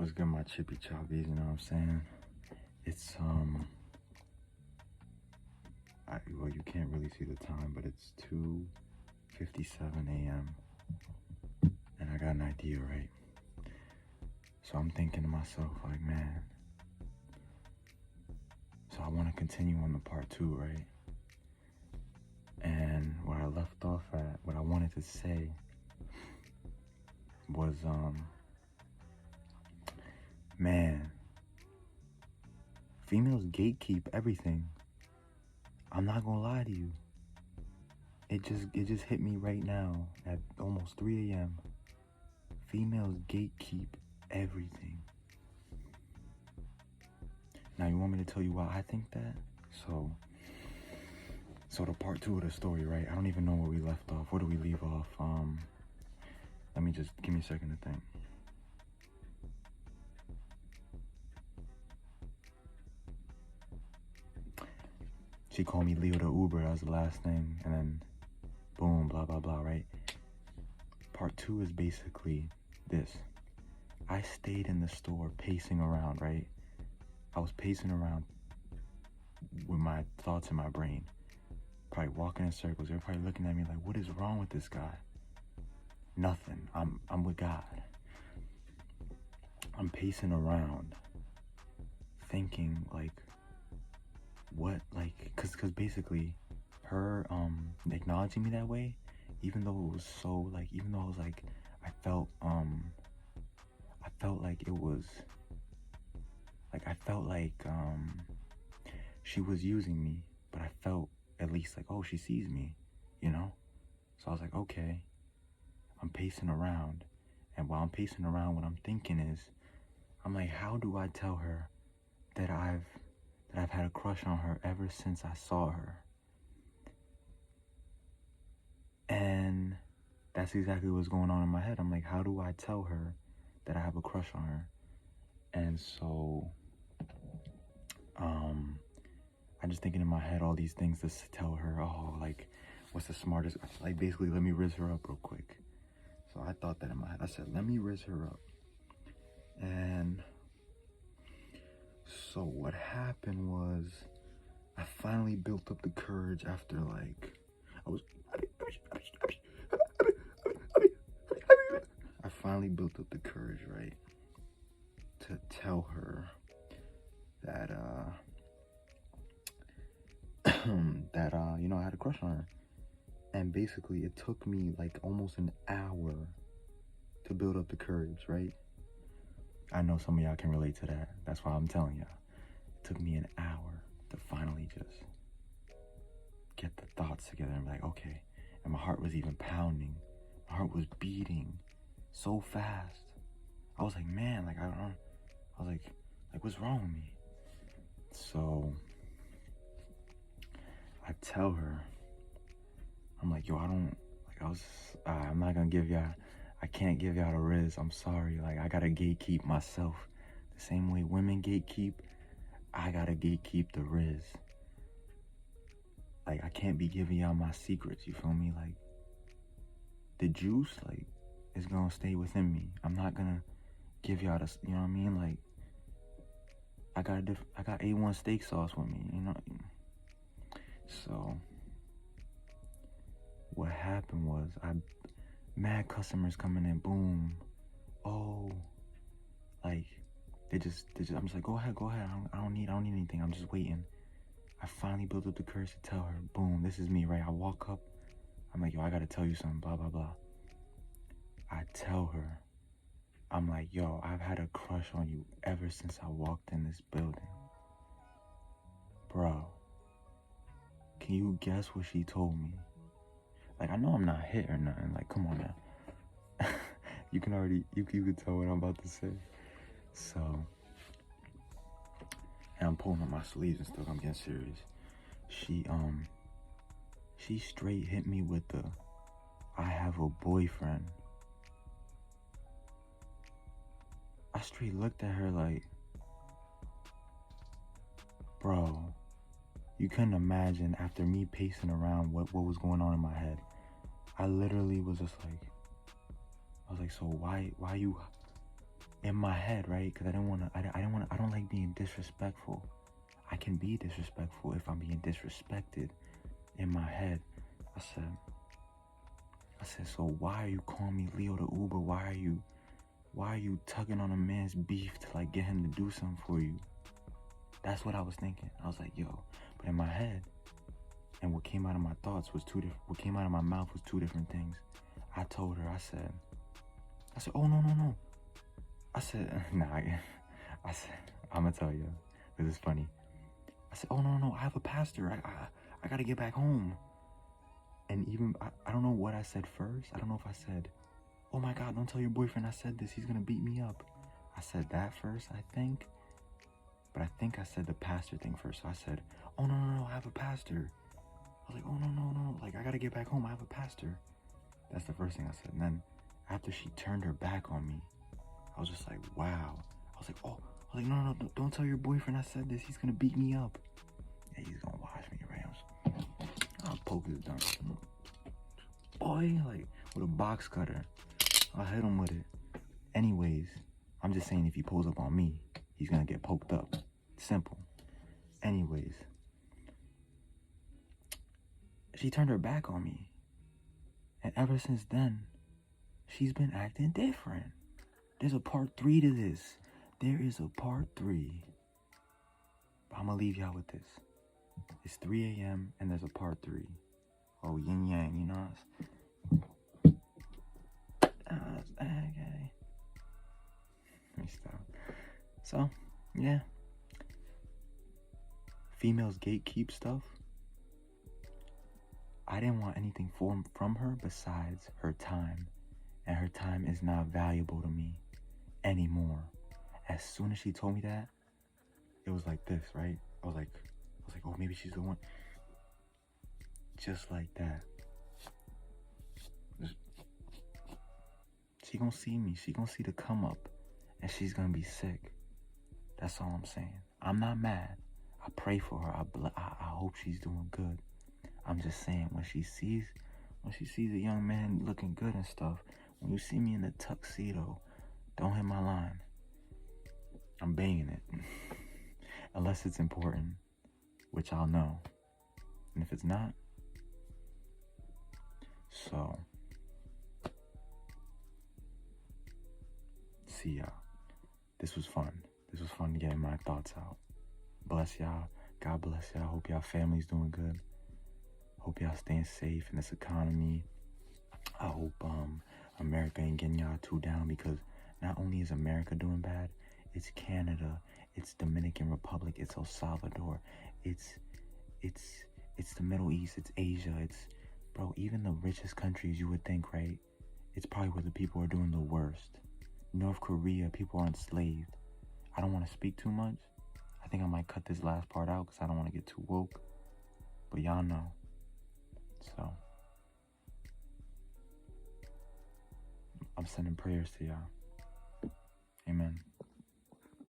What's good, my chippy choppies, you know what I'm saying? It's, well, you can't really see the time, but it's 2:57 a.m. and I got an idea, right? So I'm thinking to myself, like, man, so I want to continue on the part 2, right? And what I left off at, what I wanted to say was, man, females gatekeep everything. I'm not gonna lie to you. It just hit me right now at almost 3 a.m. Females gatekeep everything. Now you want me to tell you why I think that? So the part 2 of the story, right? I don't even know where we left off. Where do we leave off? Let me just give me a second to think. She called me Leo the Uber, that was the last thing, and then boom, blah blah blah, right? Part 2 is basically this. I stayed in the store pacing around, right? I was pacing around with my thoughts in my brain, probably walking in circles. Everybody looking at me like, what is wrong with this guy? Nothing. I'm with God. I'm pacing around thinking like, what, like, cause basically her acknowledging me that way, even though it was so, like, even though I was like, I felt like it was like, I felt like she was using me, but I felt at least like, oh, she sees me, you know? So I was like, okay. I'm pacing around, and while I'm pacing around, what I'm thinking is, I'm like, how do I tell her that I've had a crush on her ever since I saw her? And that's exactly what's going on in my head. I'm like, how do I tell her that I have a crush on her? And so, I'm just thinking in my head all these things to tell her. Oh, like, what's the smartest? Like, basically, let me riz her up real quick. So I thought that in my head. I said, let me riz her up. And so what happened was, I finally built up the courage after, like, I finally built up the courage, right, to tell her that, you know, I had a crush on her. And basically, it took me, like, almost an hour to build up the courage, right? I know some of y'all can relate to that. That's why I'm telling y'all. It took me an hour to finally just get the thoughts together and be like, okay. And my heart was even pounding. My heart was beating so fast. I was like, man, like, I was like, what's wrong with me? So I tell her, I'm like, yo, I'm not gonna give y'all, I can't give y'all the riz. I'm sorry. Like, I gotta gatekeep myself. The same way women gatekeep, I gotta gatekeep the riz. Like, I can't be giving y'all my secrets, you feel me? Like, the juice, like, is gonna stay within me. I'm not gonna give y'all this, you know what I mean? Like, I got A1 steak sauce with me, you know? So, what happened was, mad customers coming in, boom. Oh, like, they just, I'm just like, go ahead. I don't need anything. I'm just waiting. I finally built up the courage to tell her, boom, this is me, right? I walk up, I'm like, yo, I gotta tell you something, blah, blah, blah. I tell her, I'm like, yo, I've had a crush on you ever since I walked in this building. Bro, can you guess what she told me? Like, I know I'm not hit or nothing. Like, come on now. You can already, you can tell what I'm about to say. So, and I'm pulling up my sleeves and stuff. I'm getting serious. She straight hit me with the, I have a boyfriend. I straight looked at her like, bro, you couldn't imagine after me pacing around what was going on in my head. I literally was just like, I was like, so why you, in my head, right? Because I don't like being disrespectful. I can be disrespectful if I'm being disrespected. In my head, I said, so why are you calling me Leo the Uber? Why are you tugging on a man's beef to like get him to do something for you? That's what I was thinking. I was like, yo, but in my head, and what came out of my thoughts was what came out of my mouth was two different things. I told her, I said, oh, no. I said, I said, I'm gonna tell you, this is funny. I said, oh, no, I have a pastor. I gotta get back home. And even, I don't know what I said first. I don't know if I said, oh my God, don't tell your boyfriend I said this. He's gonna beat me up. I said that first, I think. But I think I said the pastor thing first. So I said, oh, no, I have a pastor. I was like, oh, no. Like, I gotta get back home. I have a pastor. That's the first thing I said. And then after she turned her back on me, I was just like, wow. I was like, no, don't tell your boyfriend I said this. He's gonna beat me up. Yeah, he's gonna watch me, right? I'll poke his dumb. Boy, like, with a box cutter. I'll hit him with it. Anyways, I'm just saying if he pulls up on me, he's gonna get poked up. Simple. Anyways, she turned her back on me. And ever since then, she's been acting different. There's a part 3 to this. There is a part 3. But I'm gonna leave y'all with this. It's 3 a.m. and there's a part 3. Oh, yin yang, you know? Okay. Let me stop. So, yeah. Females gatekeep stuff. I didn't want anything from her besides her time. And her time is not valuable to me anymore. As soon as she told me that, it was like this, right? I was like, oh, maybe she's the one. Just like that. She gonna see me. She gonna see the come up. And she's gonna be sick. That's all I'm saying. I'm not mad. I pray for her. I hope she's doing good. I'm just saying, when she sees a young man looking good and stuff, when you see me in the tuxedo, don't hit my line. I'm banging it. Unless it's important, which I'll know. And if it's not, so, see y'all. This was fun. This was fun getting my thoughts out. Bless y'all. God bless y'all. Hope y'all family's doing good. Hope y'all staying safe in this economy. I hope America ain't getting y'all too down, because not only is America doing bad, it's Canada, it's Dominican Republic, it's El Salvador, it's the Middle East, it's Asia, bro, even the richest countries you would think, right? It's probably where the people are doing the worst. North Korea, people are enslaved. I don't want to speak too much. I think I might cut this last part out because I don't want to get too woke. But y'all know. So, I'm sending prayers to y'all. Amen.